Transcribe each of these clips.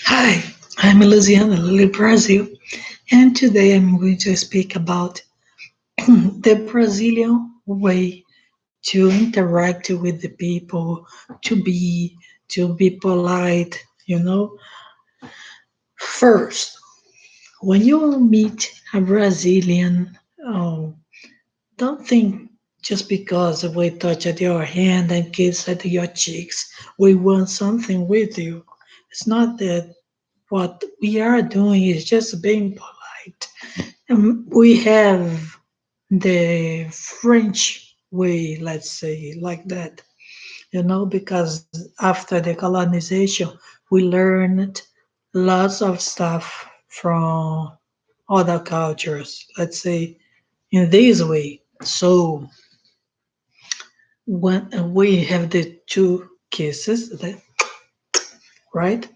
Hi, I'm Luciana Lily Brazil, and today I'm going to speak about the Brazilian way to interact with the people, to be to be polite. First, when you meet a Brazilian, oh, don't think just because we touched your hand and kissed at your cheeks, we want something with you. It's not that. What we are doing is just being polite. We have the French way, let's say, like that, because after the colonization, we learned lots of stuff from other cultures, let's say, in this way. So when we have the two kisses, right?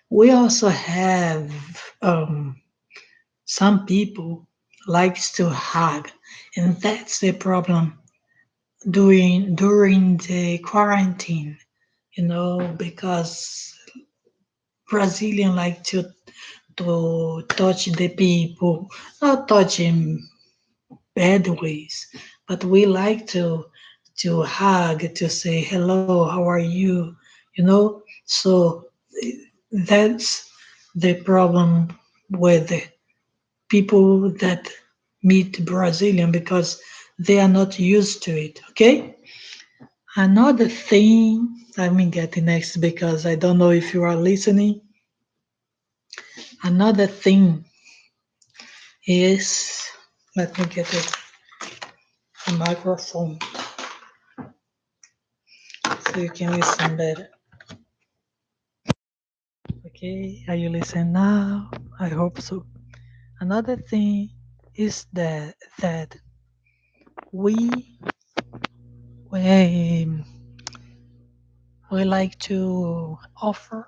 We also have some people likes to hug, and that's the problem during the quarantine. Because Brazilian like to touch the people, not touch in bad ways, but we like to hug, to say hello, how are you, So that's the problem with people that meet Brazilian because they are not used to it. Okay. Another thing, let me get the next because I don't know if you are listening. Another thing is, let me get a microphone so you can listen better. Okay, are you listening now? I hope so. Another thing is that we we, we like to offer,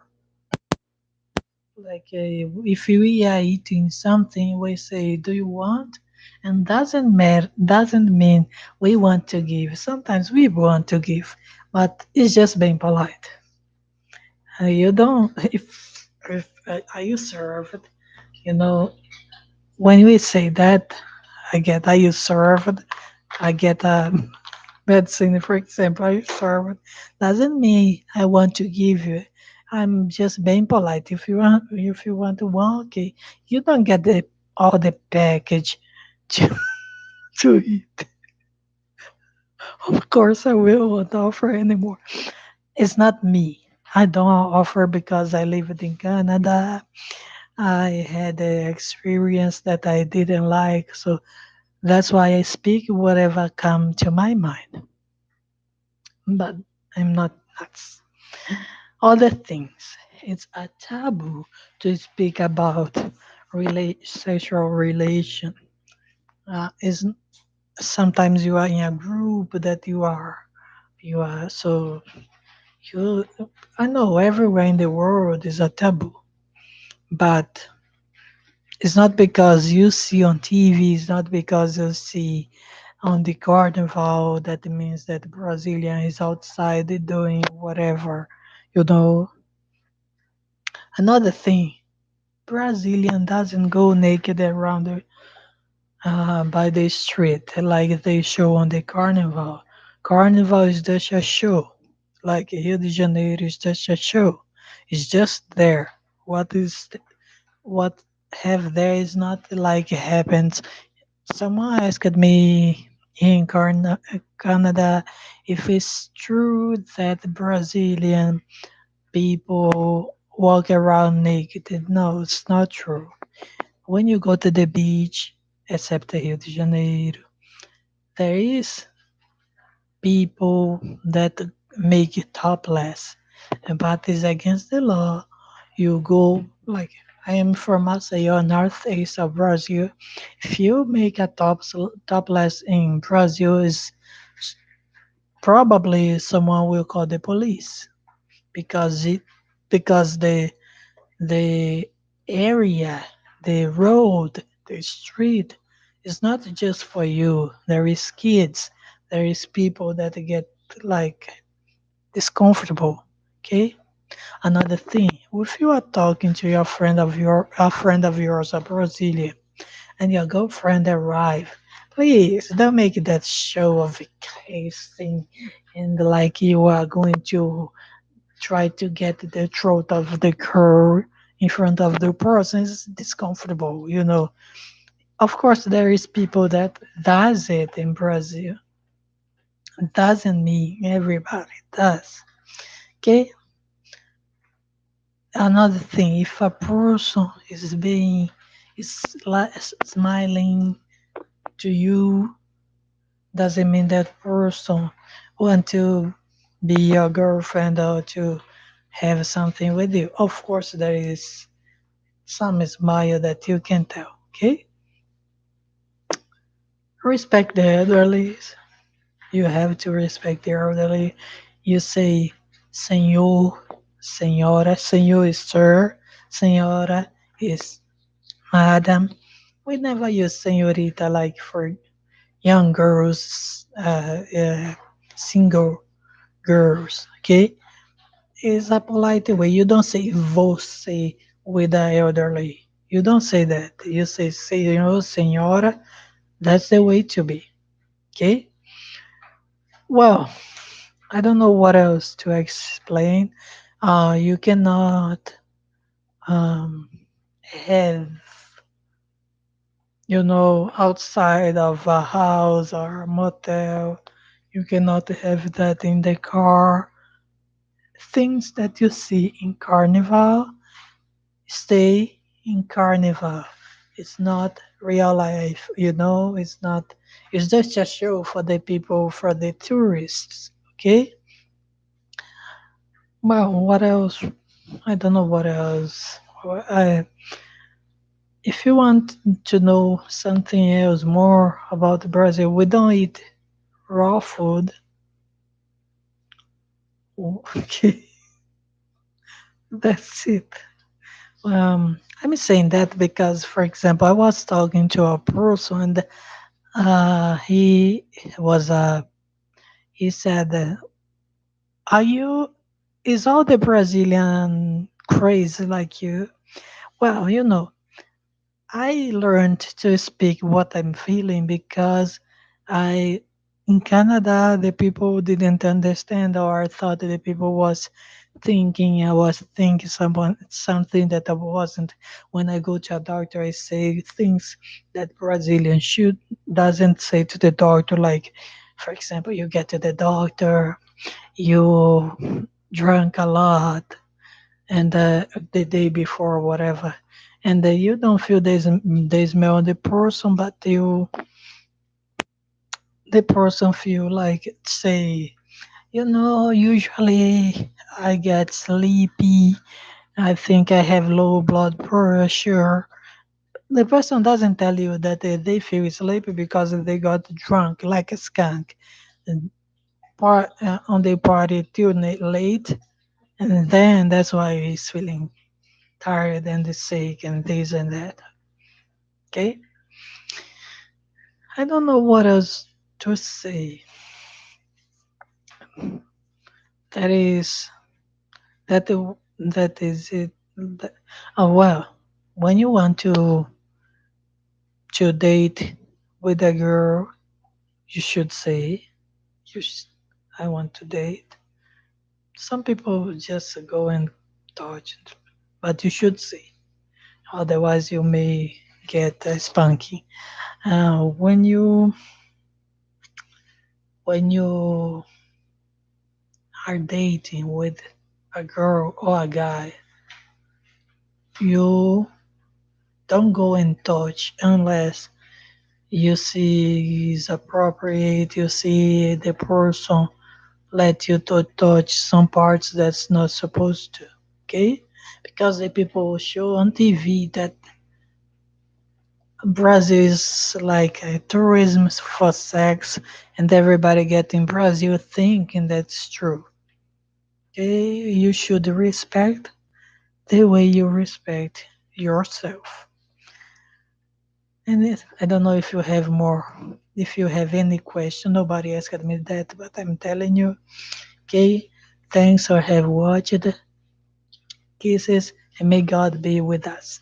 like if we are eating something, we say, "Do you want?" And doesn't mean we want to give. Sometimes we want to give, but it's just being polite. You don't if are you served? You know when we say that, I get are you served? I get medicine, for example, are you served? Doesn't mean I want to give you. I'm just being polite. If you want to want, okay. You don't get the all the package to, to eat. Of course, I will not offer anymore. It's not me. I don't offer because I lived in Canada. I had an experience that I didn't like, so that's why I speak whatever come to my mind. But I'm not nuts. Other things. It's a taboo to speak about sexual relation. Is sometimes you are in a group that you are so you. I know everywhere in the world is a taboo, but it's not because you see on TV. It's not because you see on the carnival that means that Brazilian is outside doing whatever. You know. Another thing, Brazilian doesn't go naked around by the street like they show on the carnival. Carnival is just a show. Like Rio de Janeiro is just a show. It's just there. What have there is not like happens. Someone asked me in Canada if it's true that Brazilian people walk around naked. No, it's not true. When you go to the beach, except Rio de Janeiro, there is people that make it topless, but it's against the law. You go like I am from Maceió, northeast of Brazil. If you make a topless in Brazil, is probably someone will call the police because it because the area, the road, the street is not just for you. There is kids, there is people that get like discomfortable. Okay, Another thing, if you are talking to your friend of your a friend of yours, a Brazilian, and your girlfriend arrive, please don't make that show of case thing and like you are going to try to get the throat of the girl in front of the person. It's discomfortable, you know. Of course, there is people that does it in Brazil. Doesn't mean everybody does. Okay. Another thing, if a person is being is smiling to you, doesn't mean that person want to be your girlfriend or to have something with you. Of course, there is some smile that you can tell. Okay, respect the elderly. You have to respect the elderly. You say, "Senhor, senhora." Senhor is sir. Senhora is madam. We never use señorita like for young girls, single girls. Okay, it's a polite way. You don't say você with the elderly. You don't say that. You say senhor, senhora. That's the way to be. Okay. Well, I don't know what else to explain. You cannot um, have, outside of a house or a motel. You cannot have that in the car. Things that you see in carnival stay in carnival. It's not real life, it's not, it's just a show for the people, for the tourists. Okay. Well, what else? I don't know what else. If you want to know something else more about Brazil, we don't eat raw food. Okay, that's it. I'm saying that because, for example, I was talking to a person, and he was he said, "Are you? Is all the Brazilian crazy like you?" Well, I learned to speak what I'm feeling because I in Canada the people didn't understand or thought that the people was thinking I was thinking something that I wasn't. When I go to a doctor I say things that Brazilian should doesn't say to the doctor, like for example you get to the doctor, you drank a lot and the day before or whatever, and you don't feel the smell of the person, but the person feel like say, usually I get sleepy, I think I have low blood pressure. The person doesn't tell you that they feel sleepy because they got drunk like a skunk and on the party till late, and then that's why he's feeling tired and sick and this and that. Okay, I don't know what else to say. That is that is it. Oh well, when you want to date with a girl, you should say, you sh- I want to date. Some people just go and touch, but you should say. Otherwise, you may get a spanking. When you are dating with a girl or a guy, you don't go and touch unless you see is appropriate, you see the person let you to touch some parts that's not supposed to. Okay, because the people show on TV that Brazil is like a tourism for sex, and everybody get in Brazil thinking that's true. Okay, you should respect the way you respect yourself. And I don't know if you have more, if you have any question. Nobody asked me that, but I'm telling you. Okay, thanks for have watched. Kisses, and may God be with us.